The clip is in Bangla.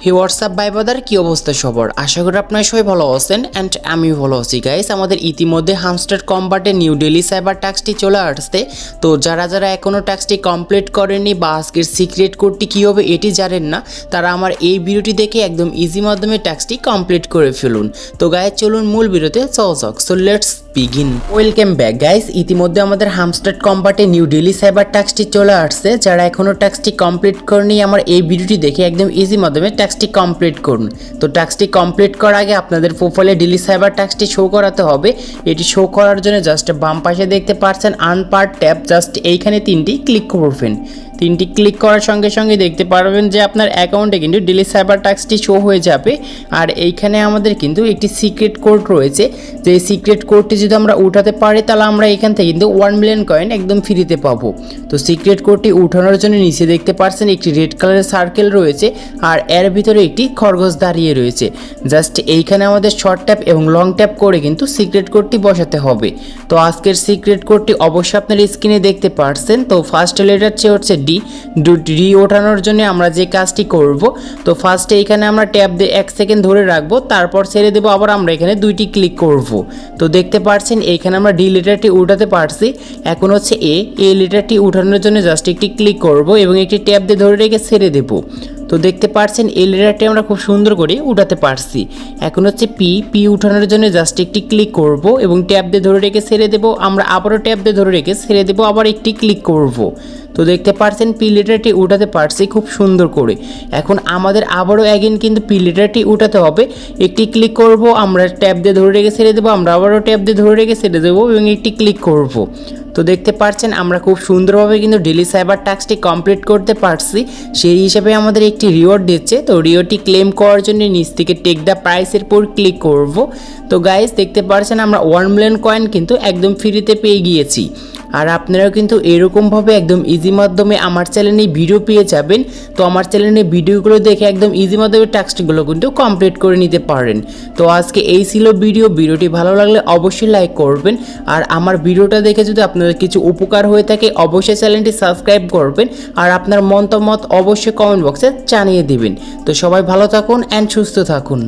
হে হোয়াটসঅ্যাপ ভাই ব্রাদার, কি অবস্থা সবার? আশা করি আপনারা সবাই ভালো আছেন অ্যান্ড আমিও ভালো আছি গাইস। আমাদের ইতিমধ্যে হামস্টার কম্বাটে নিউ ডেইলি সাইবার টাস্কটি চলে আসছে। তো যারা এখনও টাস্কটি কমপ্লিট করেননি বা আজকের সিক্রেট কোডটি কী হবে এটি জানেন না, তারা আমার এই ভিডিওটি দেখে একদম ইজি মাধ্যমে টাস্কটি কমপ্লিট করে ফেলুন। তো গাইস চলুন মূল ভিডিওতে যাক। So let's begin. Welcome back guys. ইতিমধ্যে আমাদের হামস্টার কম্বাটে নিউ ডেইলি সাইবার টাস্কটি চলে আসছে। যারা এখনও টাস্কটি কমপ্লিট করেনি আমার এই ভিডিওটি দেখে একদম ইজি মাধ্যমে টাস্কটি কমপ্লিট করুন। তো টাস্কটি কমপ্লিট করার আগে আপনাদের প্রোফাইলে ডেইলি সাইবার টাস্কটি শো করাতে হবে। এটি শো করার জন্য জাস্ট বাম পাশে দেখতে পাচ্ছেন আনপার্ট ট্যাব, জাস্ট এইখানে তিনটি ক্লিক করবেন। তিনটি ক্লিক করার সঙ্গে সঙ্গে দেখতে পারবেন যে আপনার অ্যাকাউন্টে কিন্তু ডেইলি সাইবার টাস্কটি শো হয়ে যাবে। আর এইখানে আমাদের কিন্তু একটি সিক্রেট কোড রয়েছে, যে সিক্রেট কোডটি যদি আমরা উঠাতে পারি তাহলে আমরা এখান থেকে কিন্তু 1 মিলিয়ন কয়েন একদম ফ্রিতে পাবো। তো সিক্রেট কোডটি উঠানোর জন্য নিচে দেখতে পাচ্ছেন একটি রেড কালারের সার্কেল রয়েছে আর এর ভিতরে একটি খরগোশ দাঁড়িয়ে রয়েছে। জাস্ট এইখানে আমাদের শর্ট ট্যাপ এবং লং ট্যাপ করে কিন্তু সিক্রেট কোডটি বসাতে হবে। তো আজকের সিক্রেট কোডটি অবশ্যই আপনার স্ক্রিনে দেখতে পাচ্ছেন। তো ফার্স্ট লেটার হচ্ছে ডি ওঠানোর জন্য আমরা যে কাজটি করব, তো ফার্স্টে এখানে আমরা ট্যাব দিয়ে 1 সেকেন্ড ধরে রাখবো, তারপর ছেড়ে দেবো, আবার আমরা এখানে দুইটি ক্লিক করব। তো দেখতে পাচ্ছেন এইখানে আমরা ডি লেটারটি উঠাতে পারছি। এখন হচ্ছে এ লেটারটি উঠানোর জন্য জাস্ট একটি ক্লিক করব এবং একটি ট্যাব দিয়ে ধরে রেখে ছেড়ে দেবো। তো দেখতে পাচ্ছেন এই লেটারটি আমরা খুব সুন্দর করে উঠাতে পারছি। এখন হচ্ছে পি উঠানোর জন্য জাস্ট একটি ক্লিক করব এবং ট্যাব দিয়ে ধরে রেখে ছেড়ে দেবো, আমরা আবারও ট্যাব দিয়ে ধরে রেখে ছেড়ে দেবো, আবার একটি ক্লিক করব। তো দেখতে পাচ্ছেন পি লেটারটি উঠাতে পারছি খুব সুন্দর করে। এখন আমাদের আবারও অ্যাগেন কিন্তু পি লেটারটি উঠাতে হবে। একটি ক্লিক করব, আমরা ট্যাব দিয়ে ধরে রেখে ছেড়ে দেবো, আমরা আবারও ট্যাব দিয়ে ধরে রেখে ছেড়ে দেবো এবং একটি ক্লিক করব। তো দেখতে পাচ্ছেন আমরা খুব সুন্দরভাবে কিন্তু ডেইলি সাইবার টাস্কটি কমপ্লিট করতে পারছি। সেই হিসাবে আমাদের একটি রিওয়ার্ড দিচ্ছে। তো রিওয়ার্ডটি ক্লেম করার জন্য নিচ থেকে টেক দ্য প্রাইসের উপর ক্লিক করব। তো গাইস দেখতে পাচ্ছেন আমরা 1 মিলিয়ন কয়েন কিন্তু একদম ফ্রিতে পেয়ে গিয়েছি। আর আপনারাও কিন্তু এরকমভাবে একদম ইজি মাধ্যমে আমার চ্যানেলে ভিডিও পেয়ে যাবেন। তো আমার চ্যানেলে ভিডিওগুলো দেখে একদম ইজি মাধ্যমে টাস্কগুলো কিন্তু কমপ্লিট করে নিতে পারেন। তো আজকে এই ছিল ভিডিওটি ভালো লাগলে অবশ্যই লাইক করবেন। আর আমার ভিডিওটা দেখে যদি আপনাদের কিছু উপকার হয়ে থাকে অবশ্যই চ্যানেলটি সাবস্ক্রাইব করবেন। আর আপনার মতামত অবশ্যই কমেন্ট বক্সে জানিয়ে দিবেন। তো সবাই ভালো থাকুন অ্যান্ড সুস্থ থাকুন।